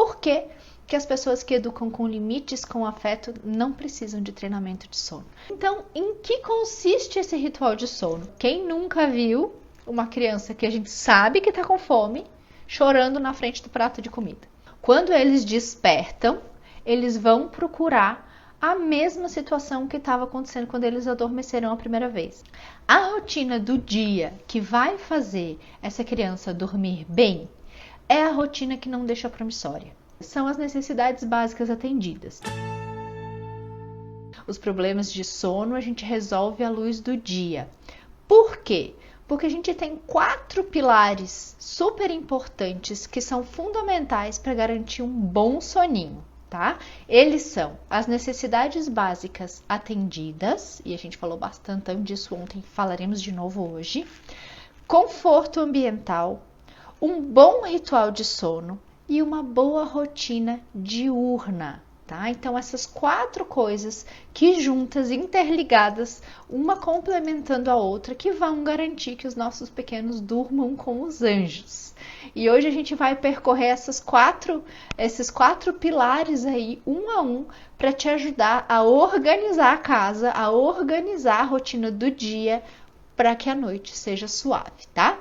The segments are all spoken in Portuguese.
Por que que as pessoas que educam com limites, com afeto, não precisam de treinamento de sono? Então, em que consiste esse ritual de sono? Quem nunca viu uma criança que a gente sabe que está com fome, chorando na frente do prato de comida? Quando eles despertam, eles vão procurar a mesma situação que estava acontecendo quando eles adormeceram a primeira vez. A rotina do dia que vai fazer essa criança dormir bem é a rotina que não deixa promissória. São as necessidades básicas atendidas. Os problemas de sono a gente resolve à luz do dia. Por quê? Porque a gente tem 4 pilares super importantes que são fundamentais para garantir um bom soninho, tá? Eles são as necessidades básicas atendidas, e a gente falou bastante disso ontem, falaremos de novo hoje. Conforto ambiental, um bom ritual de sono e uma boa rotina diurna, tá? Então, essas 4 coisas que juntas, interligadas, uma complementando a outra, que vão garantir que os nossos pequenos durmam com os anjos. E hoje a gente vai percorrer esses quatro pilares aí, um a um, para te ajudar a organizar a casa, a organizar a rotina do dia, para que a noite seja suave, tá?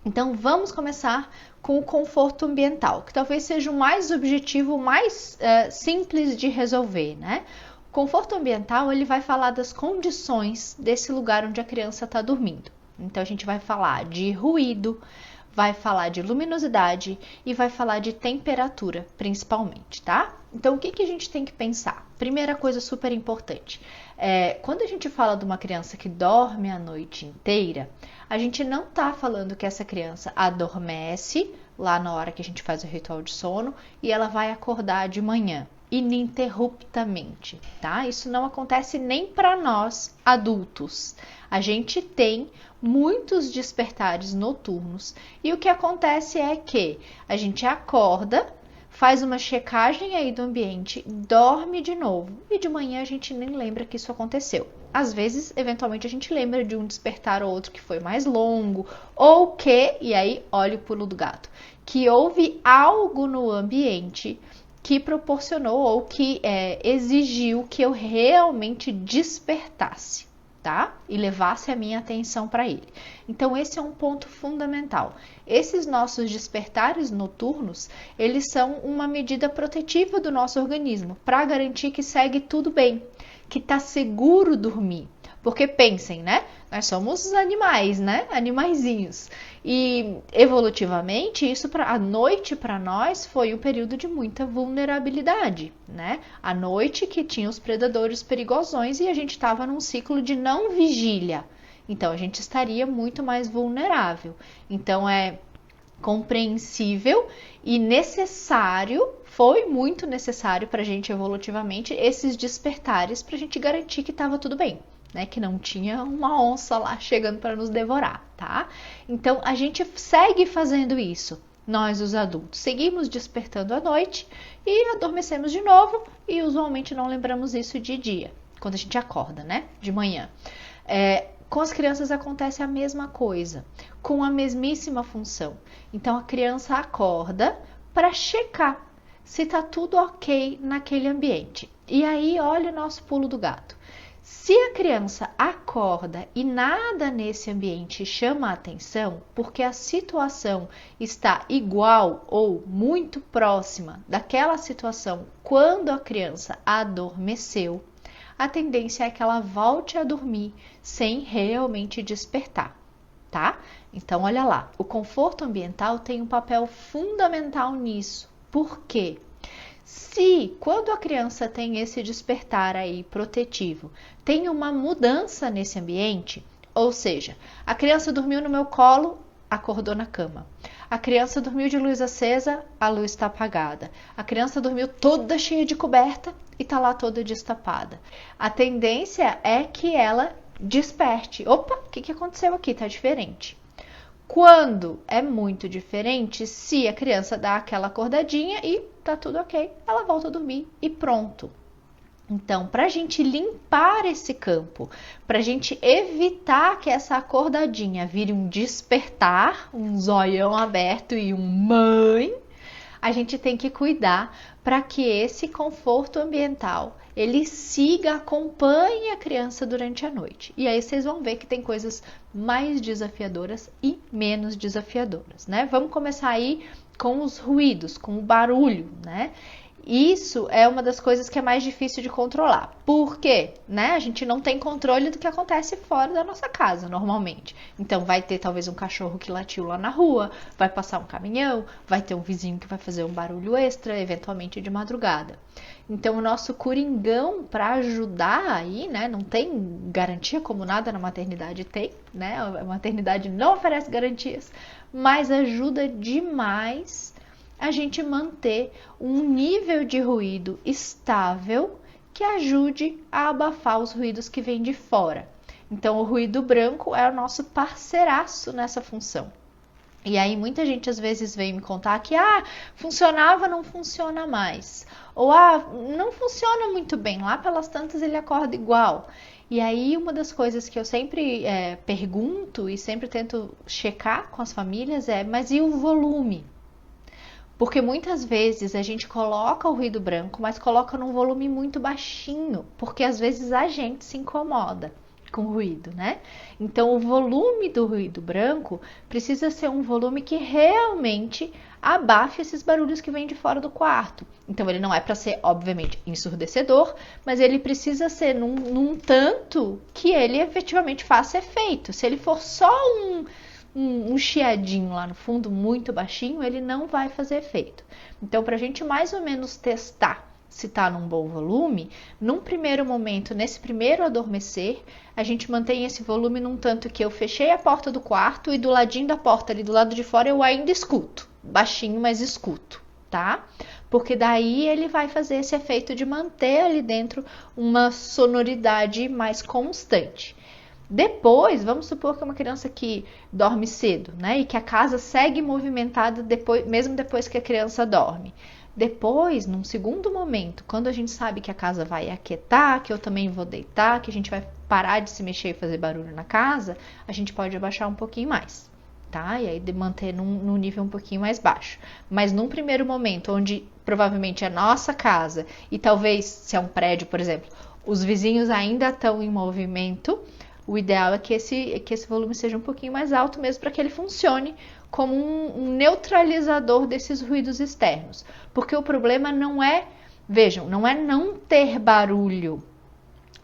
Então, vamos começar com o conforto ambiental, que talvez seja o mais objetivo, o mais simples de resolver, né? O conforto ambiental, ele vai falar das condições desse lugar onde a criança está dormindo. Então, a gente vai falar de ruído, vai falar de luminosidade e vai falar de temperatura, principalmente, tá? Então, o que a gente tem que pensar? Primeira coisa super importante, quando a gente fala de uma criança que dorme a noite inteira, a gente não tá falando que essa criança adormece lá na hora que a gente faz o ritual de sono e ela vai acordar de manhã, ininterruptamente, tá? Isso não acontece nem para nós adultos. A gente tem muitos despertares noturnos e o que acontece é que a gente acorda, faz uma checagem aí do ambiente, dorme de novo e de manhã a gente nem lembra que isso aconteceu. Às vezes, eventualmente, a gente lembra de um despertar ou outro que foi mais longo ou que, e aí olha o pulo do gato, que houve algo no ambiente que proporcionou ou que exigiu que eu realmente despertasse, tá? E levasse a minha atenção para ele. Então, esse é um ponto fundamental. Esses nossos despertares noturnos, eles são uma medida protetiva do nosso organismo, para garantir que segue tudo bem, que tá seguro dormir. Porque pensem, né? Nós somos animais, né? Animaizinhos. E evolutivamente, a noite para nós foi um período de muita vulnerabilidade, né? A noite que tinha os predadores perigosões e a gente estava num ciclo de não vigília. Então, a gente estaria muito mais vulnerável. Então, é compreensível e necessário, foi muito necessário para a gente evolutivamente, esses despertares para a gente garantir que estava tudo bem, né? Que não tinha uma onça lá chegando para nos devorar, tá? Então, a gente segue fazendo isso, nós os adultos. Seguimos despertando à noite e adormecemos de novo e usualmente não lembramos isso de dia, quando a gente acorda, né? De manhã. Com as crianças acontece a mesma coisa, com a mesmíssima função. Então, a criança acorda para checar se tá tudo ok naquele ambiente. E aí, olha o nosso pulo do gato. Se a criança acorda e nada nesse ambiente chama a atenção, porque a situação está igual ou muito próxima daquela situação quando a criança adormeceu, a tendência é que ela volte a dormir sem realmente despertar, tá? Então, olha lá, o conforto ambiental tem um papel fundamental nisso. Por quê? Se, quando a criança tem esse despertar aí protetivo, tem uma mudança nesse ambiente, ou seja, a criança dormiu no meu colo, acordou na cama. A criança dormiu de luz acesa, a luz está apagada. A criança dormiu toda cheia de coberta e está lá toda destapada. A tendência é que ela desperte. Opa, o que aconteceu aqui? Tá diferente. Quando é muito diferente, se a criança dá aquela acordadinha e tá tudo ok, ela volta a dormir e pronto. Então, para a gente limpar esse campo, para a gente evitar que essa acordadinha vire um despertar, um zoião aberto e um mãe, a gente tem que cuidar para que esse conforto ambiental ele siga, acompanhe a criança durante a noite. E aí vocês vão ver que tem coisas mais desafiadoras e menos desafiadoras, né? Vamos começar aí com os ruídos, com o barulho, né? Isso é uma das coisas que é mais difícil de controlar. Por quê? Né? A gente não tem controle do que acontece fora da nossa casa, normalmente. Então, vai ter talvez um cachorro que latiu lá na rua, vai passar um caminhão, vai ter um vizinho que vai fazer um barulho extra, eventualmente de madrugada. Então, o nosso coringão para ajudar aí, né? Não tem garantia como nada na maternidade tem, né? A maternidade não oferece garantias, mas ajuda demais a gente manter um nível de ruído estável que ajude a abafar os ruídos que vêm de fora. Então, o ruído branco é o nosso parceiraço nessa função. E aí, muita gente às vezes vem me contar que, funcionava, não funciona mais. Ou, não funciona muito bem, lá pelas tantas ele acorda igual. E aí, uma das coisas que eu sempre pergunto e sempre tento checar com as famílias mas e o volume? Porque muitas vezes a gente coloca o ruído branco, mas coloca num volume muito baixinho, porque às vezes a gente se incomoda com o ruído, né? Então, o volume do ruído branco precisa ser um volume que realmente abafe esses barulhos que vêm de fora do quarto. Então, ele não é para ser, obviamente, ensurdecedor, mas ele precisa ser num tanto que ele efetivamente faça efeito. Se ele for só um chiadinho lá no fundo, muito baixinho, ele não vai fazer efeito. Então, para a gente mais ou menos testar se está num bom volume, num primeiro momento, nesse primeiro adormecer, a gente mantém esse volume num tanto que eu fechei a porta do quarto e do ladinho da porta, ali do lado de fora, eu ainda escuto. Baixinho, mas escuto, tá? Porque daí ele vai fazer esse efeito de manter ali dentro uma sonoridade mais constante. Depois, vamos supor que é uma criança que dorme cedo, né? E que a casa segue movimentada mesmo depois que a criança dorme. Depois, num segundo momento, quando a gente sabe que a casa vai aquietar, que eu também vou deitar, que a gente vai parar de se mexer e fazer barulho na casa, a gente pode abaixar um pouquinho mais, tá? E aí manter num nível um pouquinho mais baixo. Mas num primeiro momento, onde provavelmente é a nossa casa e talvez, se é um prédio, por exemplo, os vizinhos ainda estão em movimento, o ideal é que esse volume seja um pouquinho mais alto mesmo para que ele funcione como um neutralizador desses ruídos externos. Porque o problema não é, vejam, não é não ter barulho.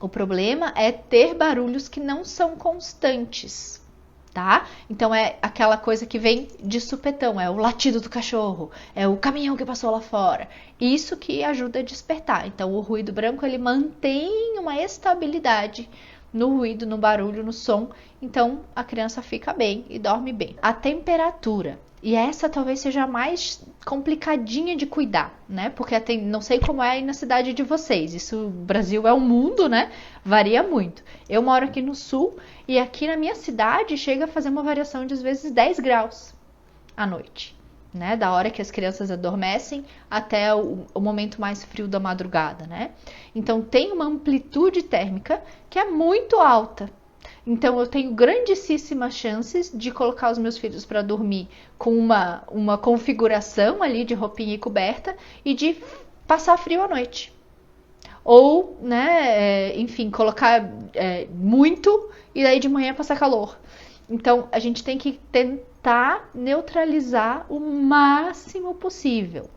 O problema é ter barulhos que não são constantes, tá? Então é aquela coisa que vem de supetão, é o latido do cachorro, é o caminhão que passou lá fora. Isso que ajuda a despertar. Então o ruído branco ele mantém uma estabilidade no ruído, no barulho, no som, então a criança fica bem e dorme bem. A temperatura, e essa talvez seja a mais complicadinha de cuidar, né? Porque não sei como é aí na cidade de vocês, isso, o Brasil é um mundo, né? Varia muito. Eu moro aqui no sul e aqui na minha cidade chega a fazer uma variação de às vezes 10 graus à noite. Né, da hora que as crianças adormecem até o momento mais frio da madrugada, né? Então tem uma amplitude térmica que é muito alta. Então eu tenho grandíssimas chances de colocar os meus filhos para dormir com uma configuração ali de roupinha e coberta e de passar frio à noite. Ou, né, enfim, colocar muito e daí de manhã passar calor. Então a gente tem que tentar neutralizar o máximo possível.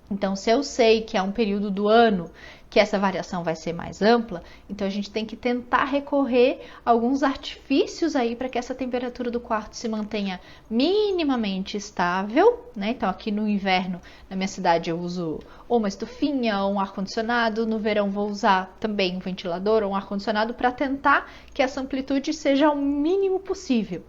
Então, se eu sei que é um período do ano que essa variação vai ser mais ampla, então a gente tem que tentar recorrer a alguns artifícios aí para que essa temperatura do quarto se mantenha minimamente estável, né? Então, aqui no inverno, na minha cidade, eu uso ou uma estufinha ou um ar-condicionado. No verão, vou usar também um ventilador ou um ar-condicionado para tentar que essa amplitude seja o mínimo possível.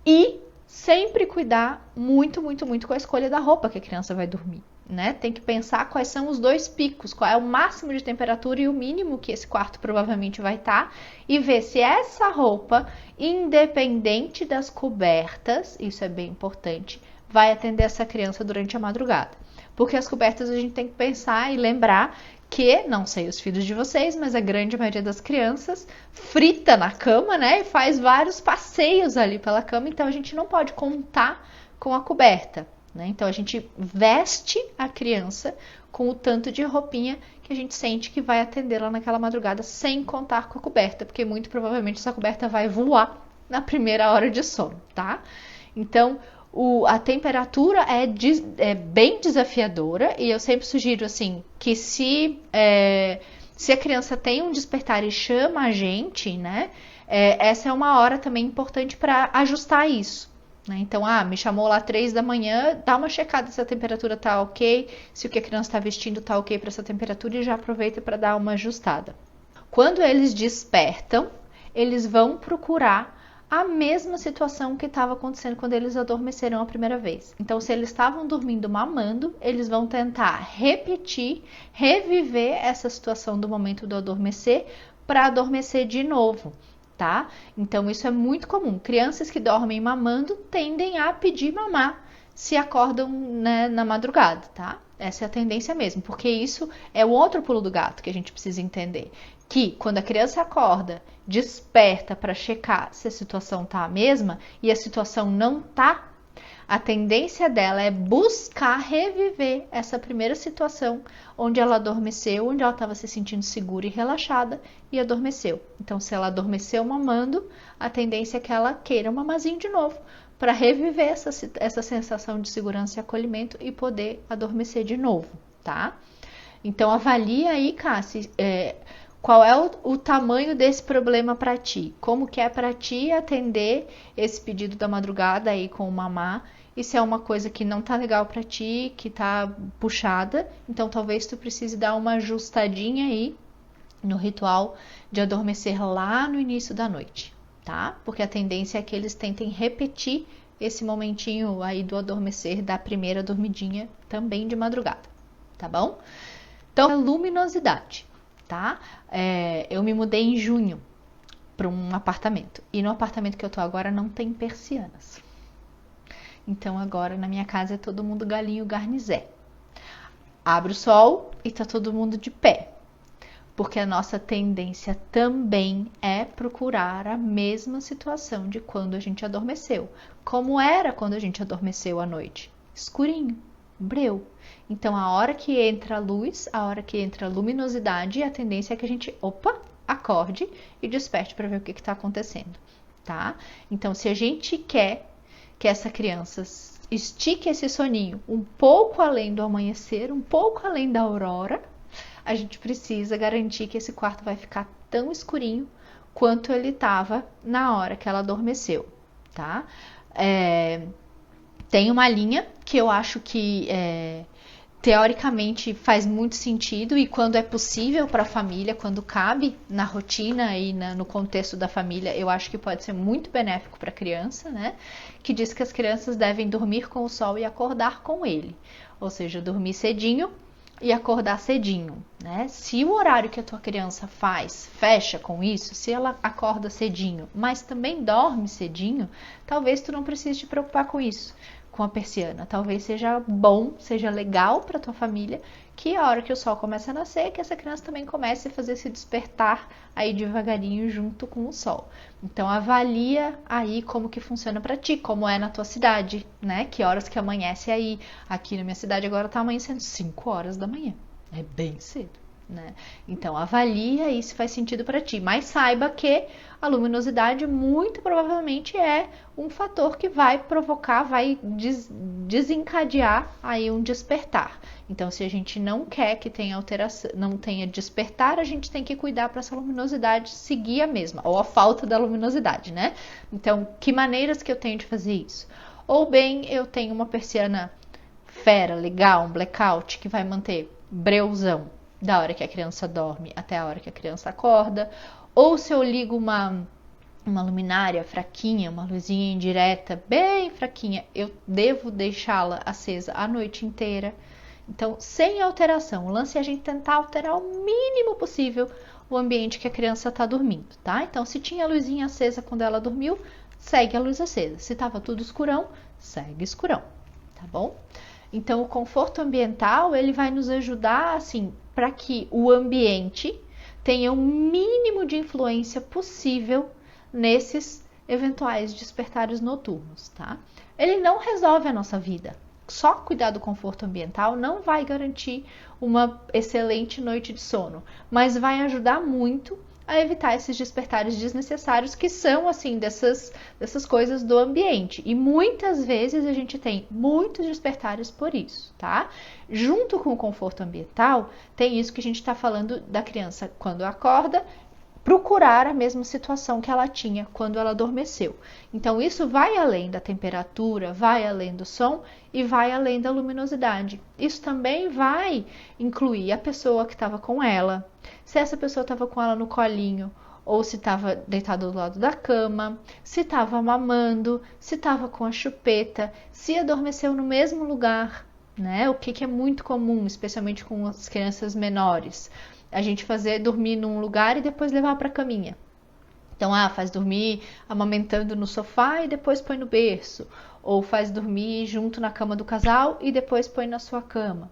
E sempre cuidar muito, muito, muito com a escolha da roupa que a criança vai dormir. Né? Tem que pensar quais são os dois picos, qual é o máximo de temperatura e o mínimo que esse quarto provavelmente vai estar, e ver se essa roupa, independente das cobertas, isso é bem importante, vai atender essa criança durante a madrugada. Porque as cobertas a gente tem que pensar e lembrar que, não sei os filhos de vocês, mas a grande maioria das crianças frita na cama, né? E faz vários passeios ali pela cama, então a gente não pode contar com a coberta. né? Então a gente veste a criança com o tanto de roupinha que a gente sente que vai atendê-la naquela madrugada, sem contar com a coberta, porque muito provavelmente essa coberta vai voar na primeira hora de sono, tá? Então a temperatura é bem desafiadora, e eu sempre sugiro assim que se a criança tem um despertar e chama a gente, né? Essa é uma hora também importante para ajustar isso. Né? Então, me chamou lá 3 da manhã, dá uma checada se a temperatura tá ok, se o que a criança está vestindo tá ok para essa temperatura, e já aproveita para dar uma ajustada. Quando eles despertam, eles vão procurar a mesma situação que estava acontecendo quando eles adormeceram a primeira vez. Então, se eles estavam dormindo mamando, eles vão tentar reviver essa situação do momento do adormecer para adormecer de novo. Tá? Então isso é muito comum. Crianças que dormem mamando tendem a pedir mamar se acordam, né, na madrugada, tá? Essa é a tendência mesmo, porque isso é o outro pulo do gato que a gente precisa entender. Que quando a criança acorda, desperta para checar se a situação tá a mesma e a situação não tá, a tendência dela é buscar reviver essa primeira situação onde ela adormeceu, onde ela estava se sentindo segura e relaxada e adormeceu. Então, se ela adormeceu mamando, a tendência é que ela queira um mamazinho de novo para reviver essa sensação de segurança e acolhimento e poder adormecer de novo, tá? Então, avalia aí, Cassi, qual é o tamanho desse problema para ti? Como que é para ti atender esse pedido da madrugada aí com o mamá? E se é uma coisa que não tá legal para ti, que tá puxada, então talvez tu precise dar uma ajustadinha aí no ritual de adormecer lá no início da noite, tá? Porque a tendência é que eles tentem repetir esse momentinho aí do adormecer da primeira dormidinha também de madrugada, tá bom? Então, a luminosidade, tá? Eu me mudei em junho para um apartamento, e no apartamento que eu tô agora não tem persianas. Então agora na minha casa é todo mundo galinho garnizé. Abre o sol e tá todo mundo de pé. Porque a nossa tendência também é procurar a mesma situação de quando a gente adormeceu. Como era quando a gente adormeceu à noite? Escurinho, breu. Então a hora que entra a luz, a hora que entra a luminosidade, a tendência é que a gente, acorde e desperte para ver o que está acontecendo, tá? Então se a gente quer que essa criança estique esse soninho um pouco além do amanhecer, um pouco além da aurora, a gente precisa garantir que esse quarto vai ficar tão escurinho quanto ele estava na hora que ela adormeceu, tá? Tem uma linha que eu acho que teoricamente faz muito sentido, e quando é possível para a família, quando cabe na rotina e no contexto da família, eu acho que pode ser muito benéfico para a criança, né? Que diz que as crianças devem dormir com o sol e acordar com ele, ou seja, dormir cedinho e acordar cedinho, né? Se o horário que a tua criança fecha com isso, se ela acorda cedinho, mas também dorme cedinho, talvez tu não precise te preocupar com isso, com a persiana. Talvez seja bom, seja legal para tua família que a hora que o sol começa a nascer, que essa criança também comece a fazer se despertar aí devagarinho junto com o sol. Então avalia aí como que funciona para ti, como é na tua cidade, né? Que horas que amanhece aí. Aqui na minha cidade agora tá amanhecendo 5 horas da manhã. É bem cedo, né? Então avalia aí se faz sentido para ti, mas saiba que a luminosidade muito provavelmente é um fator que vai provocar, vai desencadear aí um despertar. Então, se a gente não quer que tenha alteração, não tenha despertar, a gente tem que cuidar para essa luminosidade seguir a mesma, ou a falta da luminosidade, né? Então, que maneiras que eu tenho de fazer isso? Ou bem, eu tenho uma persiana fera, legal, um blackout, que vai manter breuzão da hora que a criança dorme até a hora que a criança acorda, ou se eu ligo uma luminária fraquinha, uma luzinha indireta, bem fraquinha, eu devo deixá-la acesa a noite inteira. Então, sem alteração. O lance é a gente tentar alterar o mínimo possível o ambiente que a criança está dormindo, tá? Então, se tinha a luzinha acesa quando ela dormiu, segue a luz acesa. Se estava tudo escurão, segue escurão, tá bom? Então, o conforto ambiental, ele vai nos ajudar, assim, para que o ambiente tenha o mínimo de influência possível nesses eventuais despertares noturnos, tá? Ele não resolve a nossa vida, só cuidar do conforto ambiental não vai garantir uma excelente noite de sono, mas vai ajudar muito a evitar esses despertares desnecessários que são, assim, dessas coisas do ambiente. E muitas vezes a gente tem muitos despertares por isso, tá? Junto com o conforto ambiental, tem isso que a gente está falando da criança quando acorda, procurar a mesma situação que ela tinha quando ela adormeceu. Então, isso vai além da temperatura, vai além do som e vai além da luminosidade. Isso também vai incluir a pessoa que estava com ela, se essa pessoa estava com ela no colinho, ou se estava deitada do lado da cama, se estava mamando, se estava com a chupeta, se adormeceu no mesmo lugar, né? O que é muito comum, especialmente com as crianças menores. A gente fazer dormir num lugar e depois levar para a caminha. Então, faz dormir amamentando no sofá e depois põe no berço. Ou faz dormir junto na cama do casal e depois põe na sua cama.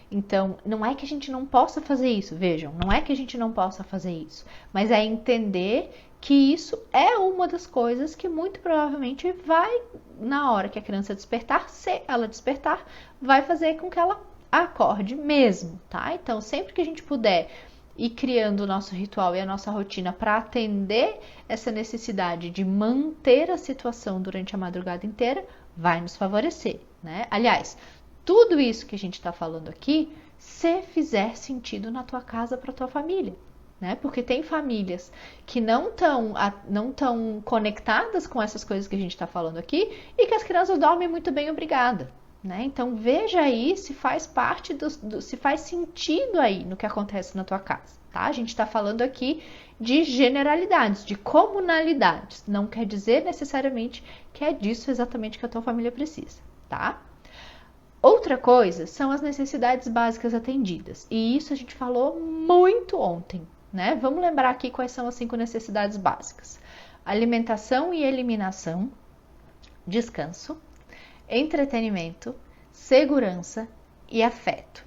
Então, não é que a gente não possa fazer isso, vejam, não é que a gente não possa fazer isso, mas é entender que isso é uma das coisas que muito provavelmente vai, na hora que a criança despertar, se ela despertar, vai fazer com que ela acorde mesmo, tá? Então, sempre que a gente puder ir criando o nosso ritual e a nossa rotina para atender essa necessidade de manter a situação durante a madrugada inteira, vai nos favorecer, né? Aliás, tudo isso que a gente está falando aqui, se fizer sentido na tua casa para tua família, né? Porque tem famílias que não estão conectadas com essas coisas que a gente está falando aqui e que as crianças dormem muito bem, obrigada. Né? Então veja aí se faz parte se faz sentido aí no que acontece na tua casa, tá? A gente está falando aqui de generalidades, de comunalidades. Não quer dizer necessariamente que é disso exatamente que a tua família precisa, tá? Outra coisa são as necessidades básicas atendidas. E isso a gente falou muito ontem, né? Vamos lembrar aqui quais são as 5 necessidades básicas: alimentação e eliminação, descanso, entretenimento, segurança e afeto.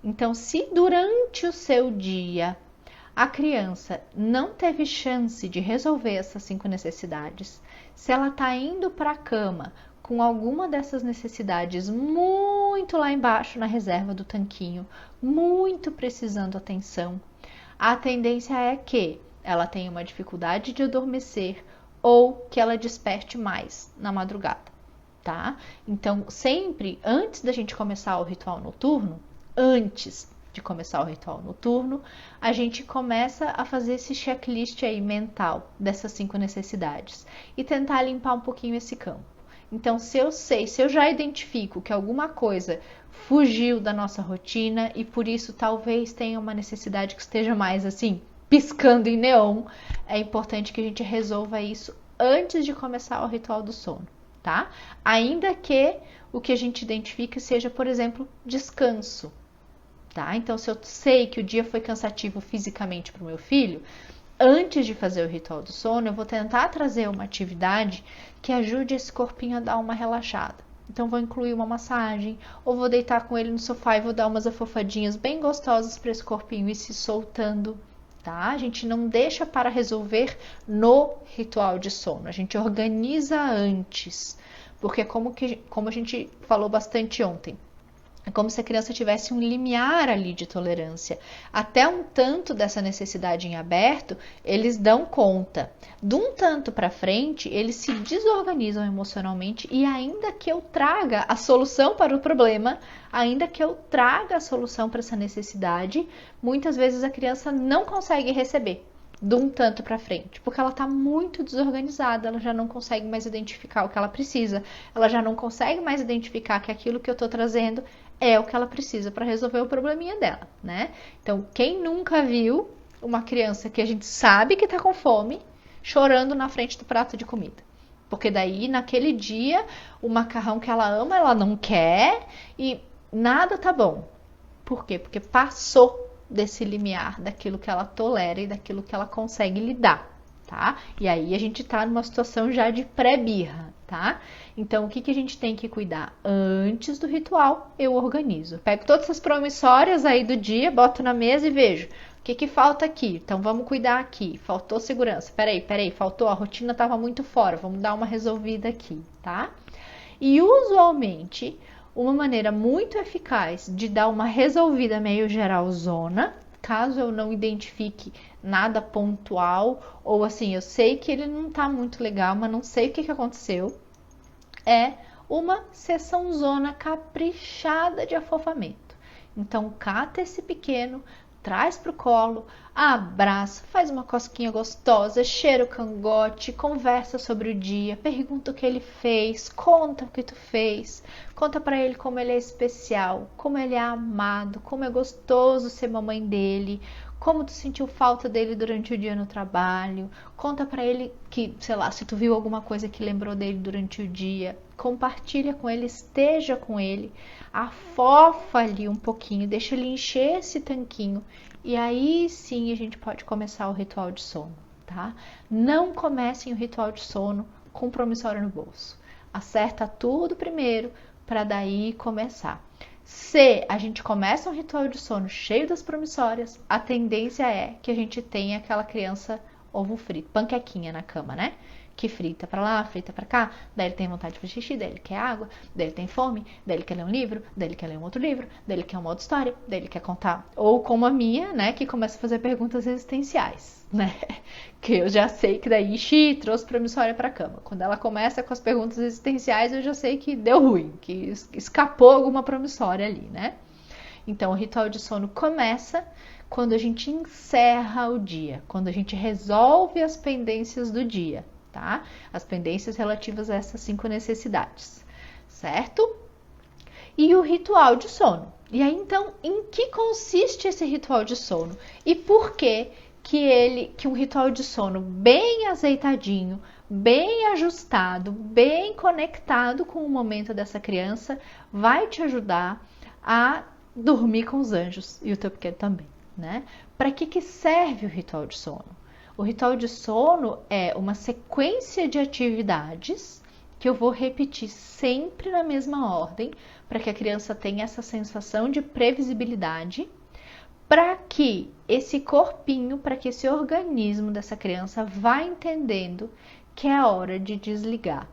Então, se durante o seu dia a criança não teve chance de resolver essas 5 necessidades, se ela está indo para a cama com alguma dessas necessidades muito lá embaixo na reserva do tanquinho, muito precisando atenção, a tendência é que ela tenha uma dificuldade de adormecer ou que ela desperte mais na madrugada. Tá? Então, sempre antes da gente começar o ritual noturno, a gente começa a fazer esse checklist aí mental dessas 5 necessidades e tentar limpar um pouquinho esse campo. Então, se eu já identifico que alguma coisa fugiu da nossa rotina e por isso talvez tenha uma necessidade que esteja mais assim, piscando em neon, é importante que a gente resolva isso antes de começar o ritual do sono. Tá? Ainda que o que a gente identifique seja, por exemplo, descanso. Tá? Então, se eu sei que o dia foi cansativo fisicamente para o meu filho, antes de fazer o ritual do sono, eu vou tentar trazer uma atividade que ajude esse corpinho a dar uma relaxada. Então, vou incluir uma massagem, ou vou deitar com ele no sofá e vou dar umas afofadinhas bem gostosas para esse corpinho ir se soltando. Tá? A gente não deixa para resolver no ritual de sono, a gente organiza antes, porque como a gente falou bastante ontem, é como se a criança tivesse um limiar ali de tolerância. Até um tanto dessa necessidade em aberto, eles dão conta. De um tanto para frente, eles se desorganizam emocionalmente e ainda que eu traga a solução para o problema, ainda que eu traga a solução para essa necessidade, muitas vezes a criança não consegue receber de um tanto para frente, porque ela está muito desorganizada, ela já não consegue mais identificar o que ela precisa, ela já não consegue mais identificar que aquilo que eu estou trazendo é o que ela precisa para resolver o probleminha dela, né? Então, quem nunca viu uma criança que a gente sabe que está com fome, chorando na frente do prato de comida? Porque daí, naquele dia, o macarrão que ela ama, ela não quer e nada tá bom. Por quê? Porque passou desse limiar daquilo que ela tolera e daquilo que ela consegue lidar, tá? E aí a gente tá numa situação já de pré-birra, tá? Então, o que a gente tem que cuidar? Antes do ritual, eu organizo. Pego todas essas promissórias aí do dia, boto na mesa e vejo o que falta aqui. Então, vamos cuidar aqui. Faltou segurança. Peraí, faltou. A rotina estava muito fora. Vamos dar uma resolvida aqui, tá? E usualmente, uma maneira muito eficaz de dar uma resolvida meio geralzona, caso eu não identifique nada pontual, ou assim, eu sei que ele não tá muito legal, mas não sei o que aconteceu, é uma sessãozona caprichada de afofamento. Então, cata esse pequeno, traz pro colo, abraça, faz uma cosquinha gostosa, cheira o cangote, conversa sobre o dia, pergunta o que ele fez, conta o que tu fez, conta para ele como ele é especial, como ele é amado, como é gostoso ser mamãe dele, como tu sentiu falta dele durante o dia no trabalho, conta para ele que, sei lá, se tu viu alguma coisa que lembrou dele durante o dia, compartilha com ele, esteja com ele, afofa ali um pouquinho, deixa ele encher esse tanquinho e aí sim a gente pode começar o ritual de sono, tá? Não comecem o ritual de sono com promissória no bolso. Acerta tudo primeiro para daí começar. Se a gente começa um ritual de sono cheio das promissórias, a tendência é que a gente tenha aquela criança ovo frito, panquequinha na cama, né? Que frita pra lá, frita pra cá, daí ele tem vontade de fazer xixi, daí ele quer água, daí ele tem fome, daí ele quer ler um livro, daí ele quer ler um outro livro, daí ele quer uma outra história, daí ele quer contar. Ou como a minha, né, que começa a fazer perguntas existenciais, né? Que eu já sei que daí, trouxe promissória pra cama. Quando ela começa com as perguntas existenciais, eu já sei que deu ruim, que escapou alguma promissória ali, né? Então, o ritual de sono começa quando a gente encerra o dia, quando a gente resolve as pendências do dia, tá? As pendências relativas a essas 5 necessidades, certo? E o ritual de sono. E aí, então, em que consiste esse ritual de sono? E por que um ritual de sono bem azeitadinho, bem ajustado, bem conectado com o momento dessa criança vai te ajudar a dormir com os anjos e o teu pequeno também, né? Para que serve o ritual de sono? O ritual de sono é uma sequência de atividades que eu vou repetir sempre na mesma ordem, para que a criança tenha essa sensação de previsibilidade, para que esse corpinho, para que esse organismo dessa criança vá entendendo que é a hora de desligar.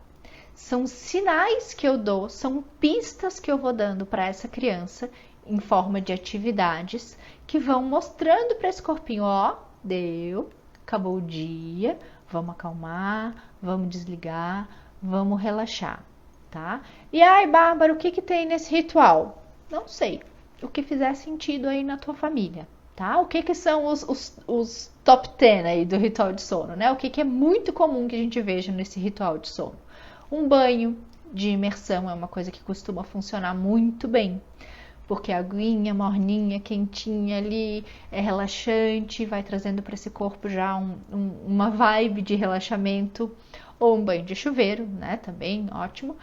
São sinais que eu dou, são pistas que eu vou dando para essa criança em forma de atividades que vão mostrando para esse corpinho, ó, deu, acabou o dia, vamos acalmar, vamos desligar, vamos relaxar, tá? E ai, Bárbara, o que tem nesse ritual? Não sei, o que fizer sentido aí na tua família, tá? O que são os top 10 aí do ritual de sono, né? O que é muito comum que a gente veja nesse ritual de sono? Um banho de imersão é uma coisa que costuma funcionar muito bem, porque a aguinha morninha, quentinha ali, é relaxante, vai trazendo para esse corpo já uma vibe de relaxamento, ou um banho de chuveiro, né, também, ótimo.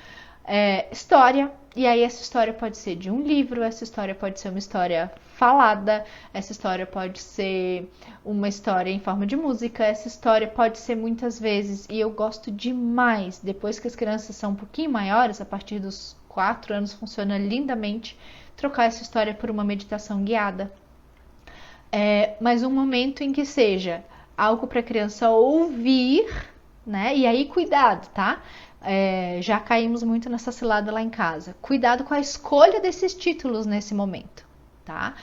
História, e aí essa história pode ser de um livro, essa história pode ser uma história falada, essa história pode ser uma história em forma de música, essa história pode ser muitas vezes, e eu gosto demais, depois que as crianças são um pouquinho maiores, a partir dos 4 anos funciona lindamente, trocar essa história por uma meditação guiada. Mas um momento em que seja algo para a criança ouvir, né? E aí cuidado, tá? Já caímos muito nessa cilada lá em casa. Cuidado com a escolha desses títulos nesse momento, tá?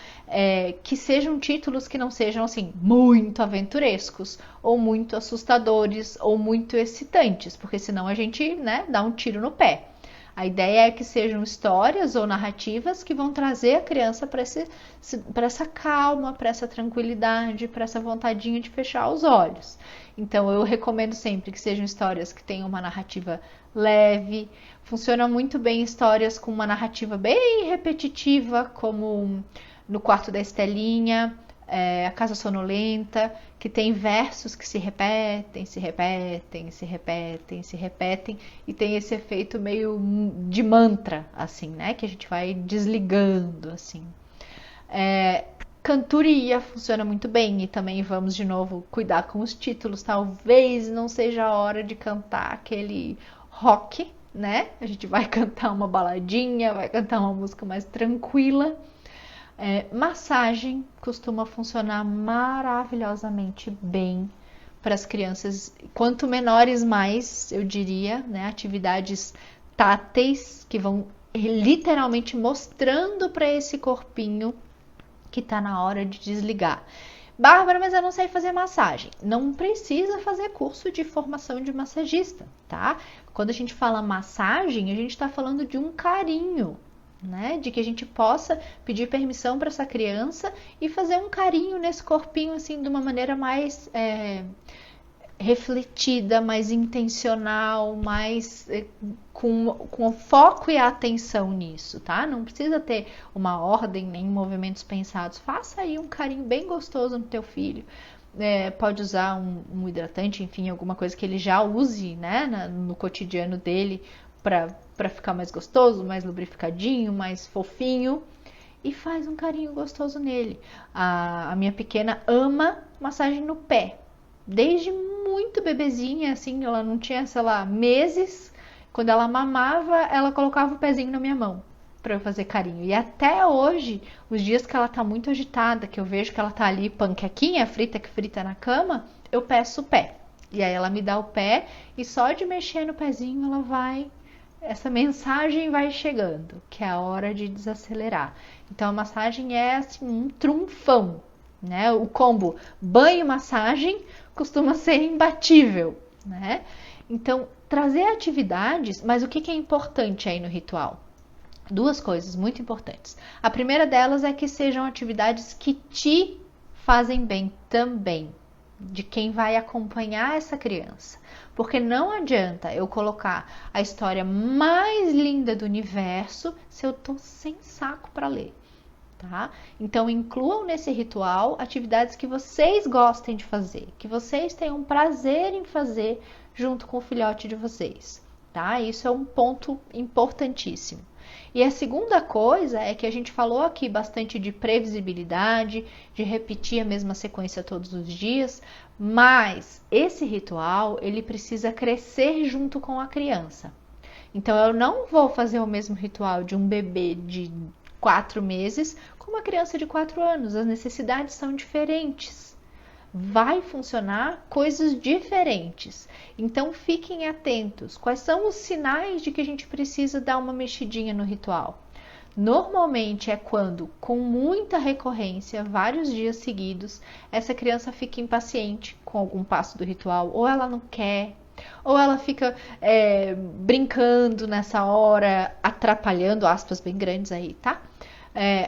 Que sejam títulos que não sejam assim muito aventurescos, ou muito assustadores, ou muito excitantes, porque senão a gente, né, dá um tiro no pé. A ideia é que sejam histórias ou narrativas que vão trazer a criança para essa calma, para essa tranquilidade, para essa vontadinha de fechar os olhos. Então eu recomendo sempre que sejam histórias que tenham uma narrativa leve. Funciona muito bem histórias com uma narrativa bem repetitiva, como No Quarto da Estelinha, A Casa Sonolenta, que tem versos que se repetem, se repetem, se repetem, se repetem, e tem esse efeito meio de mantra, assim, né? Que a gente vai desligando, assim. Cantoria funciona muito bem, e também vamos de novo cuidar com os títulos. Talvez não seja a hora de cantar aquele rock, né? A gente vai cantar uma baladinha, vai cantar uma música mais tranquila. Massagem costuma funcionar maravilhosamente bem para as crianças, quanto menores mais, eu diria, né? Atividades táteis que vão literalmente mostrando para esse corpinho que tá na hora de desligar. Bárbara, mas eu não sei fazer massagem. Não precisa fazer curso de formação de massagista, tá? Quando a gente fala massagem, a gente está falando de um carinho, né? De que a gente possa pedir permissão para essa criança e fazer um carinho nesse corpinho, assim, de uma maneira mais refletida, mais intencional, mais com foco e atenção nisso, tá? Não precisa ter uma ordem nem movimentos pensados. Faça aí um carinho bem gostoso no teu filho. Pode usar um hidratante, enfim, alguma coisa que ele já use, né, no cotidiano dele para ficar mais gostoso, mais lubrificadinho, mais fofinho. E faz um carinho gostoso nele. A minha pequena ama massagem no pé. Desde muito bebezinha, assim, ela não tinha, sei lá, meses. Quando ela mamava, ela colocava o pezinho na minha mão para eu fazer carinho. E até hoje, os dias que ela tá muito agitada, que eu vejo que ela tá ali panquequinha, frita que frita na cama, eu peço o pé. E aí ela me dá o pé e só de mexer no pezinho ela vai... Essa mensagem vai chegando, que é a hora de desacelerar. Então a massagem é assim um trunfão, né? O combo banho e massagem costuma ser imbatível, né? Então, trazer atividades, mas o que é importante aí no ritual? Duas coisas muito importantes. A primeira delas é que sejam atividades que te fazem bem também, de quem vai acompanhar essa criança. Porque não adianta eu colocar a história mais linda do universo se eu tô sem saco para ler. Tá? Então, incluam nesse ritual atividades que vocês gostem de fazer, que vocês tenham prazer em fazer junto com o filhote de vocês, tá? Isso é um ponto importantíssimo. E a segunda coisa é que a gente falou aqui bastante de previsibilidade, de repetir a mesma sequência todos os dias, mas esse ritual, ele precisa crescer junto com a criança. Então, eu não vou fazer o mesmo ritual de um bebê de 4 meses com uma criança de 4 anos. As necessidades são diferentes. Vai funcionar coisas diferentes. Então fiquem atentos. Quais são os sinais de que a gente precisa dar uma mexidinha no ritual? Normalmente é quando, com muita recorrência, vários dias seguidos, essa criança fica impaciente com algum passo do ritual, ou ela não quer, ou ela fica brincando nessa hora, atrapalhando, aspas bem grandes aí, tá?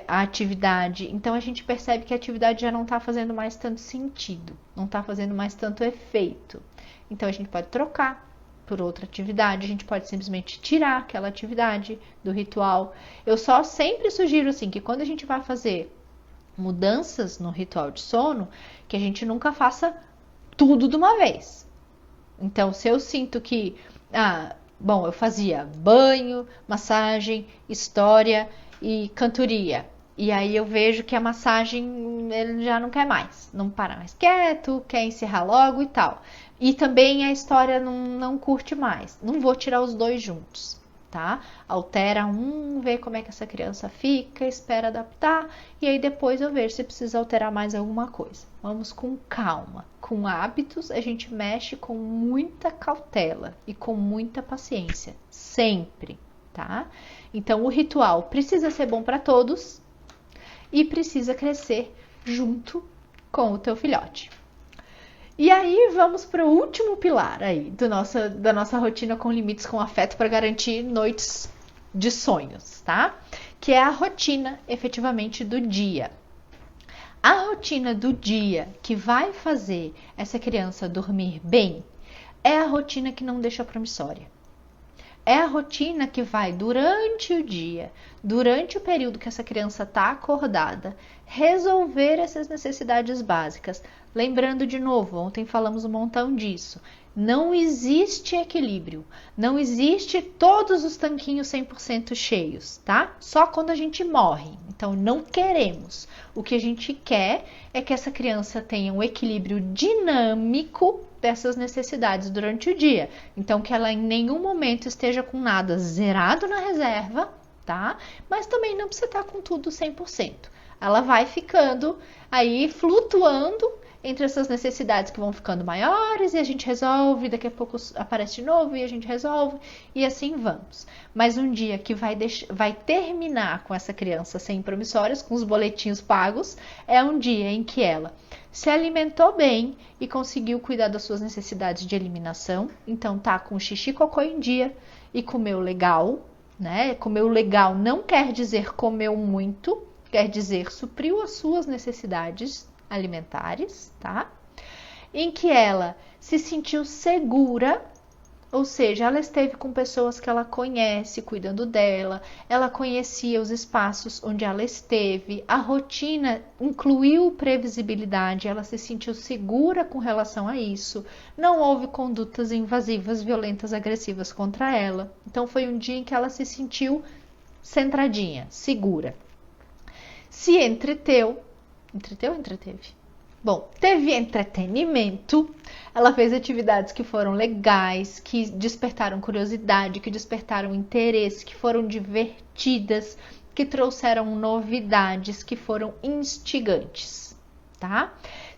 A atividade. Então a gente percebe que a atividade já não está fazendo mais tanto sentido, não está fazendo mais tanto efeito. Então a gente pode trocar por outra atividade, a gente pode simplesmente tirar aquela atividade do ritual. Eu só sempre sugiro assim que quando a gente vai fazer mudanças no ritual de sono, que a gente nunca faça tudo de uma vez. Então, se eu sinto que, eu fazia banho, massagem, história e cantoria. E aí eu vejo que a massagem ele já não quer mais, não para mais quieto, quer encerrar logo e tal. E também a história não curte mais. Não vou tirar os dois juntos, tá? Altera vê como é que essa criança fica, espera adaptar e aí depois eu vejo se precisa alterar mais alguma coisa. Vamos com calma. Com hábitos a gente mexe com muita cautela e com muita paciência, sempre, tá? Então o ritual precisa ser bom para todos e precisa crescer junto com o teu filhote. E aí vamos para o último pilar aí da nossa rotina com limites com afeto para garantir noites de sonhos, tá? Que é a rotina efetivamente do dia. A rotina do dia que vai fazer essa criança dormir bem é a rotina que não deixa promissória. É a rotina que vai durante o dia, durante o período que essa criança está acordada, resolver essas necessidades básicas. Lembrando de novo, ontem falamos um montão disso. Não existe equilíbrio, não existe todos os tanquinhos 100% cheios, tá? Só quando a gente morre. Então não queremos. O que a gente quer é que essa criança tenha um equilíbrio dinâmico dessas necessidades durante o dia. Então que ela em nenhum momento esteja com nada zerado na reserva, tá? Mas também não precisa estar com tudo 100%. ela vai ficando aí flutuando entre essas necessidades que vão ficando maiores e a gente resolve, daqui a pouco aparece de novo e a gente resolve e assim vamos. Mas um dia que vai terminar com essa criança sem promissórias, com os boletinhos pagos, é um dia em que ela se alimentou bem e conseguiu cuidar das suas necessidades de eliminação, então tá com xixi e cocô em dia e comeu legal, né? Comeu legal não quer dizer comeu muito, quer dizer supriu as suas necessidades alimentares, tá? Em que ela se sentiu segura, ou seja, ela esteve com pessoas que ela conhece, cuidando dela, ela conhecia os espaços onde ela esteve, a rotina incluiu previsibilidade, ela se sentiu segura com relação a isso, não houve condutas invasivas, violentas, agressivas contra ela. Então foi um dia em que ela se sentiu centradinha, segura. Se entreteve? Bom, teve entretenimento, ela fez atividades que foram legais, que despertaram curiosidade, que despertaram interesse, que foram divertidas, que trouxeram novidades, que foram instigantes, tá?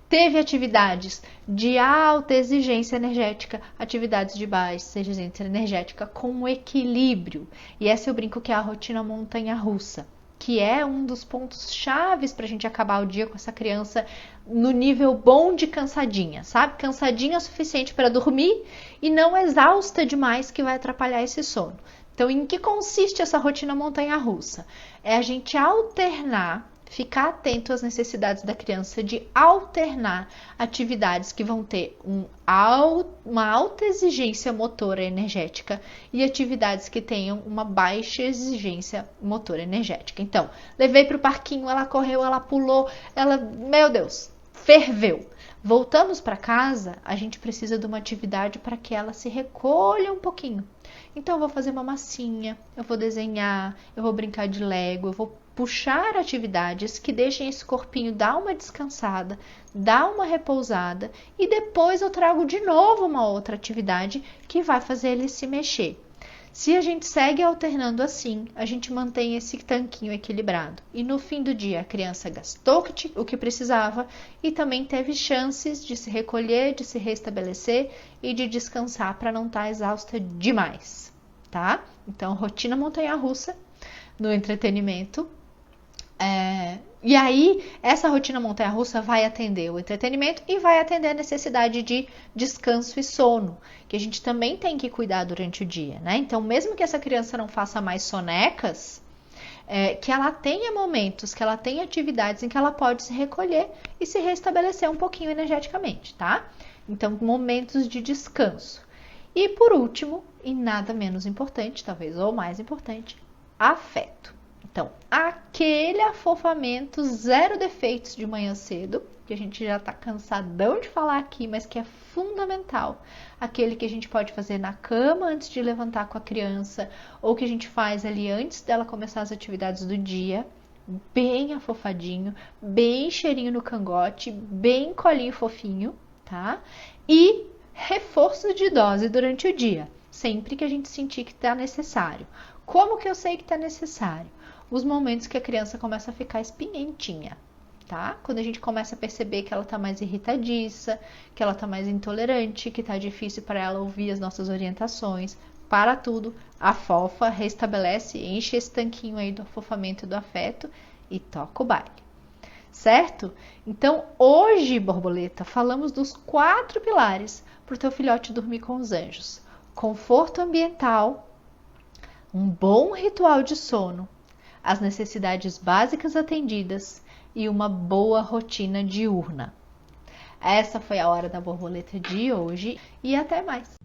Teve atividades de alta exigência energética, atividades de baixa exigência energética com equilíbrio. E essa eu brinco que é a rotina montanha-russa, que é um dos pontos chaves para a gente acabar o dia com essa criança no nível bom de cansadinha, sabe? Cansadinha o suficiente para dormir e não exausta demais que vai atrapalhar esse sono. Então, em que consiste essa rotina montanha-russa? É a gente alternar, ficar atento às necessidades da criança de alternar atividades que vão ter uma alta exigência motora energética e atividades que tenham uma baixa exigência motora energética. Então, levei para o parquinho, ela correu, ela pulou, meu Deus, ferveu. Voltamos para casa, a gente precisa de uma atividade para que ela se recolha um pouquinho. Então, eu vou fazer uma massinha, eu vou desenhar, eu vou brincar de Lego, eu vou puxar atividades que deixem esse corpinho dar uma descansada, dar uma repousada e depois eu trago de novo uma outra atividade que vai fazer ele se mexer. Se a gente segue alternando assim, a gente mantém esse tanquinho equilibrado. E no fim do dia a criança gastou o que precisava e também teve chances de se recolher, de se restabelecer e de descansar para não estar exausta demais, tá? Então, rotina montanha-russa no entretenimento. E aí, essa rotina montanha-russa vai atender o entretenimento e vai atender a necessidade de descanso e sono, que a gente também tem que cuidar durante o dia, né? Então, mesmo que essa criança não faça mais sonecas, que ela tenha momentos, que ela tenha atividades em que ela pode se recolher e se restabelecer um pouquinho energeticamente, tá? Então, momentos de descanso. E por último, e nada menos importante, talvez ou mais importante, afeto. Então, aquele afofamento zero defeitos de manhã cedo, que a gente já tá cansadão de falar aqui, mas que é fundamental. Aquele que a gente pode fazer na cama antes de levantar com a criança, ou que a gente faz ali antes dela começar as atividades do dia, bem afofadinho, bem cheirinho no cangote, bem colinho fofinho, tá? E reforço de dose durante o dia, sempre que a gente sentir que tá necessário. Como que eu sei que tá necessário? Os momentos que a criança começa a ficar espinhentinha, tá? Quando a gente começa a perceber que ela tá mais irritadiça, que ela tá mais intolerante, que tá difícil para ela ouvir as nossas orientações, para tudo, afofa, restabelece, enche esse tanquinho aí do afofamento e do afeto e toca o baile, certo? Então, hoje, borboleta, falamos dos 4 pilares para o teu filhote dormir com os anjos: conforto ambiental, um bom ritual de sono, as necessidades básicas atendidas e uma boa rotina diurna. Essa foi a Hora da Borboleta de hoje e até mais!